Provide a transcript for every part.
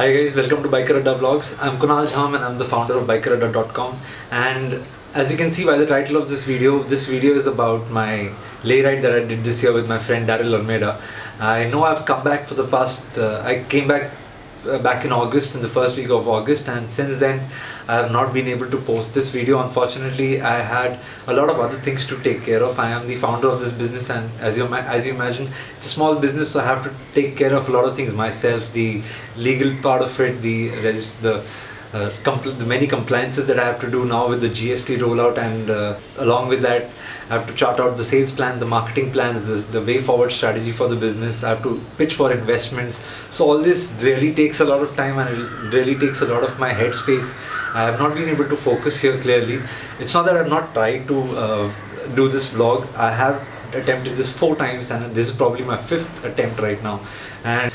Hi guys, welcome to Biker Adda Vlogs. I'm Kunal Jham and I'm the founder of BikerAdda.com. And as you can see by the title of this video is about my lay ride that I did this year with my friend Daryl Almeida. I know I've come back for the past, I came back in August, in the first week of August, and since then I have not been able to post this video. Unfortunately, I had a lot of other things to take care of. I am the founder of this business, and as you imagine, it's a small business, so I have to take care of a lot of things myself, the legal part of it, the many compliances that I have to do now with the GST rollout, and along with that I have to chart out the sales plan, the marketing plans, the way forward strategy for the business. I have to pitch for investments. So all this really takes a lot of time and it really takes a lot of my headspace. I have not been able to focus here clearly. It's not that I've not tried to do this vlog. I have attempted this 4 times and this is probably my 5th attempt right now. And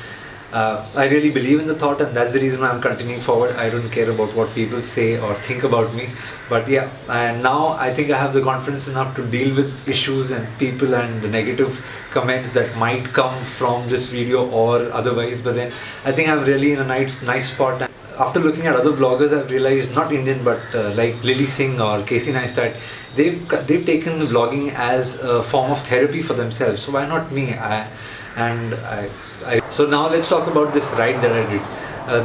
I really believe in the thought, and that's the reason why I'm continuing forward. I don't care about what people say or think about me, but yeah, and now I think I have the confidence enough to deal with issues and people and the negative comments that might come from this video or otherwise. But then I think I'm really in a nice spot. After looking at other vloggers, I've realized, not Indian but like Lily Singh or Casey Neistat, they've taken vlogging as a form of therapy for themselves. So why not me? So now let's talk about this ride that I did.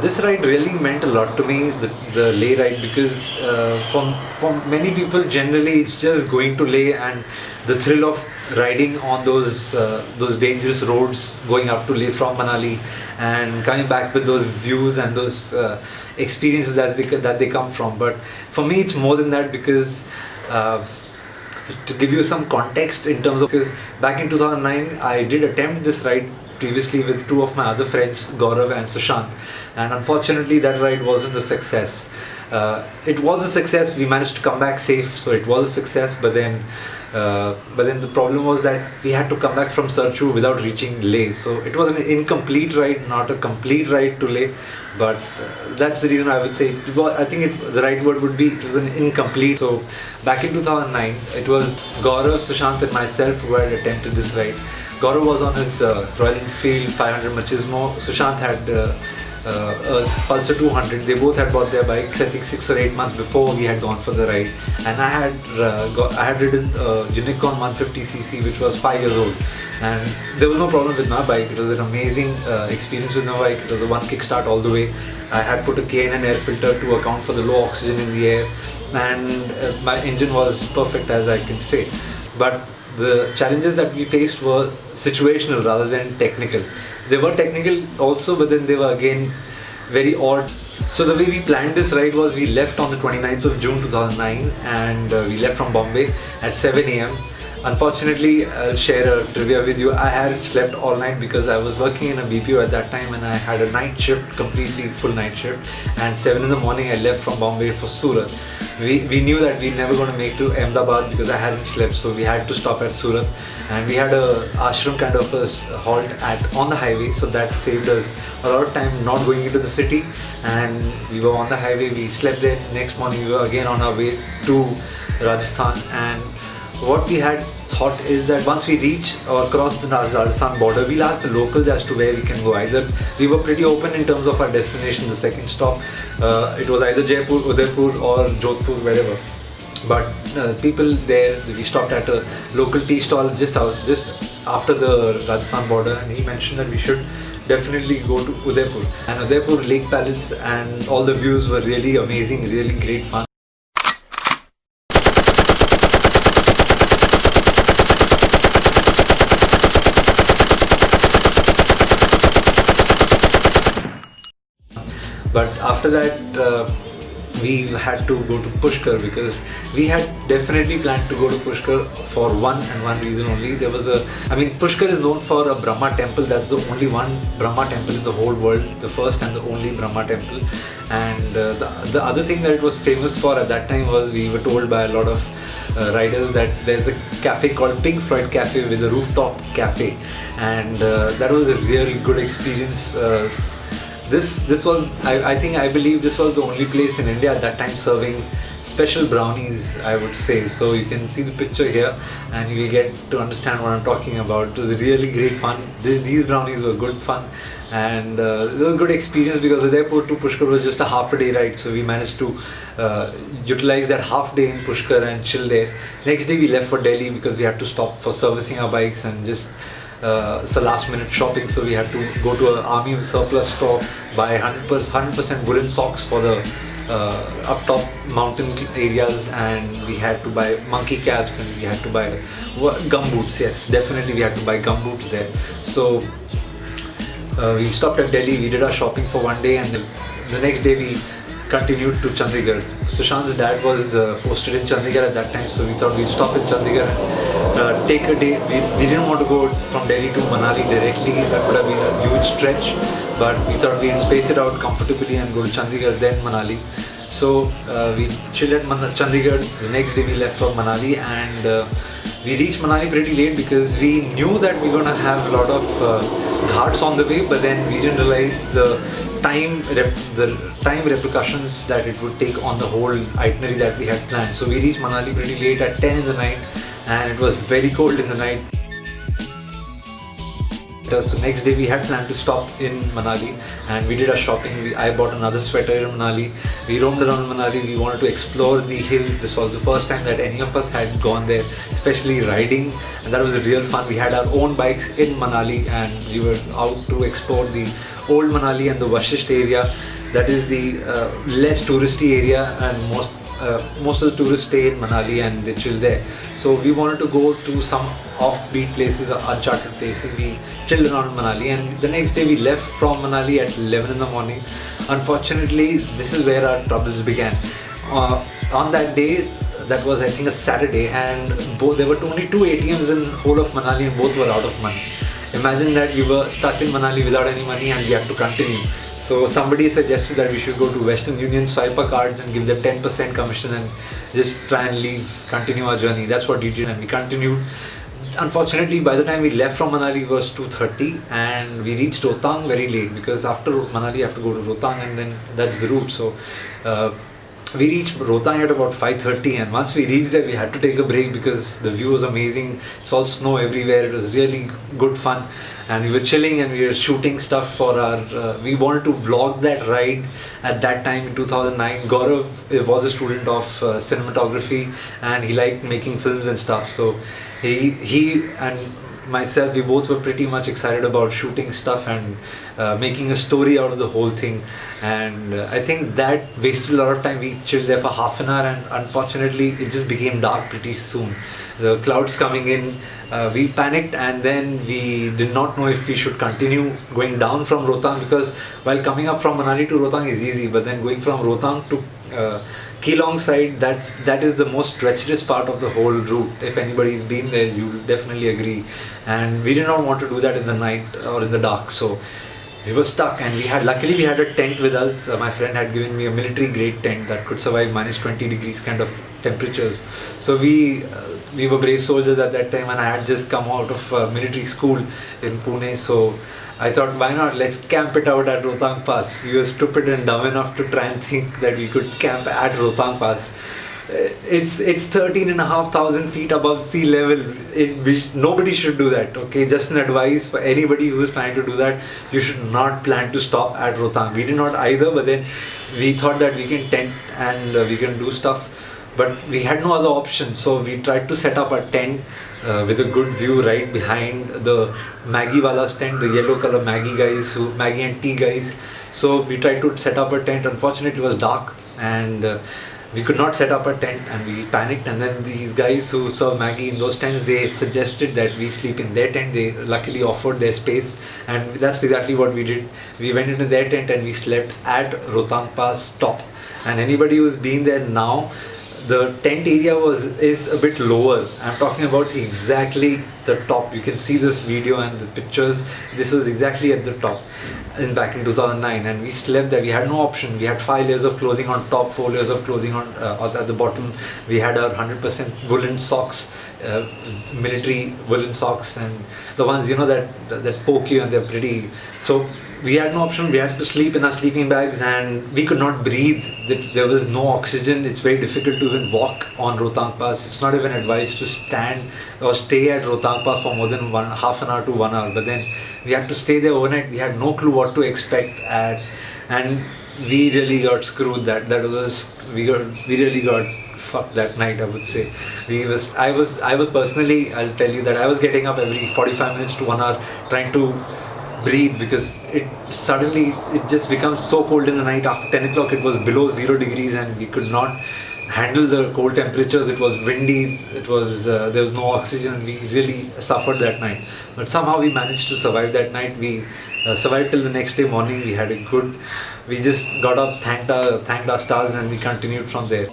This ride really meant a lot to me, the Leh ride, because for many people generally it's just going to Leh and the thrill of riding on those dangerous roads going up to Leh from Manali and coming back with those views and those experiences that they come from. But for me it's more than that, because to give you some context in terms of, because back in 2009 I did attempt this ride previously with 2 of my other friends, Gaurav and Sushant, and unfortunately that ride wasn't a success. It was a success, we managed to come back safe, so it was a success, but then the problem was that we had to come back from Sarchu without reaching Leh, so it was an incomplete ride, not a complete ride to Leh. But that's the reason I would say the right word would be, it was an incomplete. So back in 2009 it was Gaurav, Sushant and myself who had attempted this ride. Gaurav was on his Royal Enfield 500 Machismo. Sushant had a Pulsar 200. They both had bought their bikes, I think 6 or 8 months before we had gone for the ride, and I had ridden Unicorn 150cc, which was 5 years old, and there was no problem with my bike. It was an amazing experience with my bike. It was a 1 kickstart all the way. I had put a K&N air filter to account for the low oxygen in the air, and my engine was perfect, as I can say. But the challenges that we faced were situational rather than technical. They were technical also, but then they were again very odd. So the way we planned this ride was, we left on the 29th of June 2009 and we left from Bombay at 7 AM. Unfortunately, I'll share a trivia with you. I hadn't slept all night because I was working in a BPO at that time, and I had a night shift, completely full night shift, and 7 in the morning I left from Bombay for Surat. We knew that we were never going to make to Ahmedabad because I hadn't slept, so we had to stop at Surat, and we had a ashram kind of a halt on the highway, so that saved us a lot of time not going into the city, and we were on the highway. We slept there. Next morning we were again on our way to Rajasthan, and what we had thought is that once we reach or cross the Rajasthan border, we'll ask the locals as to where we can go. Either we were pretty open in terms of our destination, the second stop. It was either Jaipur, Udaipur or Jodhpur, wherever. But people there, we stopped at a local tea stall just after the Rajasthan border, and he mentioned that we should definitely go to Udaipur. And Udaipur Lake Palace and all the views were really amazing, really great fun. But after that, we had to go to Pushkar, because we had definitely planned to go to Pushkar for one reason only. Pushkar is known for a Brahma temple. That's the only one Brahma temple in the whole world, the first and the only Brahma temple. And the other thing that it was famous for at that time was, we were told by a lot of riders that there's a cafe called Pink Floyd Cafe with a rooftop cafe, and that was a really good experience. This was, I believe this was the only place in India at that time serving special brownies, I would say. So you can see the picture here and you will get to understand what I'm talking about. It was really great fun. These brownies were good fun, and it was a good experience because Udaipur to Pushkar was just a half a day ride, so we managed to utilize that half day in Pushkar and chill there. Next day we left for Delhi because we had to stop for servicing our bikes and just it's a last minute shopping, so we had to go to an army surplus store, buy 100% woolen socks for the up top mountain areas, and we had to buy monkey caps, and we had to buy gum boots. Yes, definitely we had to buy gum boots there. So we stopped at Delhi, we did our shopping for one day, and the next day we continued to Chandigarh. Sushant's dad was posted in Chandigarh at that time, so we thought we'd stop in Chandigarh and take a day. We didn't want to go from Delhi to Manali directly, that would have been a huge stretch, but we thought we'd space it out comfortably and go to Chandigarh then Manali. So we chilled at Chandigarh. The next day we left for Manali, and we reached Manali pretty late because we knew that we were going to have a lot of ghats on the way, but then we didn't realize the time repercussions that it would take on the whole itinerary that we had planned. So we reached Manali pretty late at 10 in the night, and it was very cold in the night. So next day we had planned to stop in Manali, and we did our shopping. I bought another sweater in Manali. We roamed around Manali. We wanted to explore the hills. This was the first time that any of us had gone there, especially riding, and that was a real fun. We had our own bikes in Manali, and we were out to explore the old Manali and the Vashisht area. That is the less touristy area, and most of the tourists stay in Manali and they chill there. So we wanted to go to some offbeat places or uncharted places. We chilled around Manali, and the next day we left from Manali at 11 in the morning. Unfortunately, this is where our troubles began. On that day, that was I think a Saturday, and there were only 2 ATMs in whole of Manali, and both were out of money. Imagine that you were stuck in Manali without any money and you have to continue. So somebody suggested that we should go to Western Union, swipe our cards and give them 10% commission and just try and leave, continue our journey. That's what we did, and we continued. Unfortunately, by the time we left from Manali, it was 2:30, and we reached Rohtang very late because after Manali you have to go to Rohtang, and then that's the route. So we reached Rohtang at about 5:30, and once we reached there we had to take a break because the view was amazing. It's all snow everywhere. It was really good fun, and we were chilling and we were shooting stuff for our we wanted to vlog that ride. At that time in 2009, Gaurav was a student of cinematography, and he liked making films and stuff. So he and myself, we both were pretty much excited about shooting stuff and making a story out of the whole thing. And I think that wasted a lot of time. We chilled there for half an hour, and unfortunately it just became dark pretty soon. The clouds coming in, we panicked, and then we did not know if we should continue going down from Rohtang, because while coming up from Manali to Rohtang is easy, but then going from Rohtang to Keelong side, that is the most treacherous part of the whole route. If anybody's been there, you'll definitely agree. And we did not want to do that in the night or in the dark, so we were stuck. And luckily we had a tent with us. My friend had given me a military grade tent that could survive minus 20 degrees kind of temperatures. So we were brave soldiers at that time, and I had just come out of military school in Pune. So I thought, why not? Let's camp it out at Rohtang Pass. We were stupid and dumb enough to try and think that we could camp at Rohtang Pass. It's 13,500 feet above sea level. Nobody should do that. Okay, just an advice for anybody who is planning to do that: you should not plan to stop at Rohtang. We did not either, but then we thought that we can tent and we can do stuff, but we had no other option. So we tried to set up a tent with a good view right behind the Maggie Wala's tent, the yellow color Maggie and tea guys. So we tried to set up a tent. Unfortunately, it was dark, and we could not set up a tent, and we panicked. And then these guys who serve Maggie in those tents, they suggested that we sleep in their tent. They luckily offered their space, and that's exactly what we did. We went into their tent and we slept at Rohtang Pass top. And anybody who's been there now, the tent area is a bit lower. I'm talking about exactly the top. You can see this video and the pictures. This was exactly at the top back in 2009, and we slept there. We had no option. We had 5 layers of clothing on top, 4 layers of clothing on at the bottom. We had our 100% woolen socks, military woolen socks, and the ones that poke you, and they're pretty. So we had no option. We had to sleep in our sleeping bags, and we could not breathe. There was no oxygen. It's very difficult to even walk on Rohtang Pass. It's not even advised to stand or stay at Rohtang Pass for more than half an hour to 1 hour. But then we had to stay there overnight. We had no clue what to expect and we really got screwed. We really got fucked that night, I would say. I was personally, I'll tell you that I was getting up every 45 minutes to 1 hour trying to breathe, because it just becomes so cold in the night. After 10 o'clock it was below 0 degrees and we could not handle the cold temperatures. It was windy, there was no oxygen, and we really suffered that night. But somehow we managed to survive that night. We survived till the next day morning. We just got up, thanked our stars, and we continued from there.